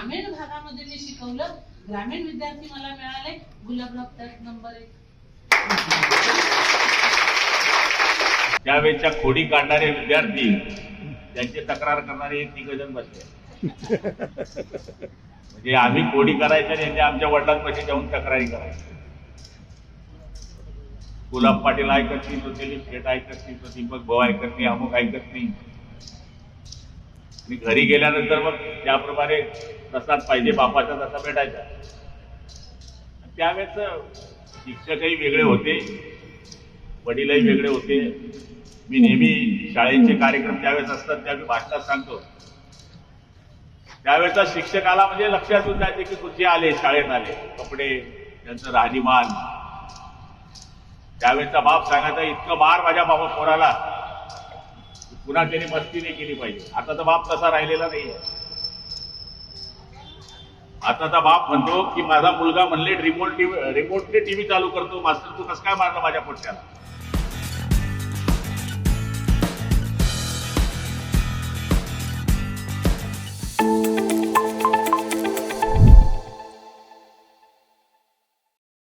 ग्रामीण भागामध्ये मी शिकवलं, ग्रामीण विद्यार्थी मला मिळाले, गुलाबराव त्यात नंबर 1. त्यावेळेच्या खोडी काढणारे विद्यार्थी, त्यांची तक्रार करणारे 3 जण बसले. म्हणजे आम्ही खोडी करायच्या आणि यांनी आमच्या वडिलांपाशी जाऊन तक्रारी करायच्या. गुलाब पाटील ऐकत नाही, तो दिलीप शेठ ऐकत नाही, तो दीपक भाऊ ऐकत नाही, अमुक ऐकत नाही. आणि घरी गेल्यानंतर मग त्याप्रमाणे प्रसाद पाहिजे बापाचा तसा भेटायचा. त्यावेळेस शिक्षकही वेगळे होते, वडीलही वेगळे होते. मी नेहमी शाळेचे कार्यक्रम ज्यावेळेस असतात त्यावेळी भाषणात सांगतो, त्यावेळेचा शिक्षकाला म्हणजे लक्षात येऊन जायचे की कुठे आले, शाळेत आले, कपडे, त्यांचं राहणीमान. त्यावेळेचा बाप सांगायचा, इतकं मार माझ्या बाबा पोराला, पुन्हा त्यांनी मस्ती नाही केली पाहिजे. आताचा बाप तसा राहिलेला नाहीये. आताचा बाप म्हणतो की माझा मुलगा म्हणले रिमोटने टीव्ही चालू करतो, मास्तर तू कसं काय मारलं माझ्या पोट्याला.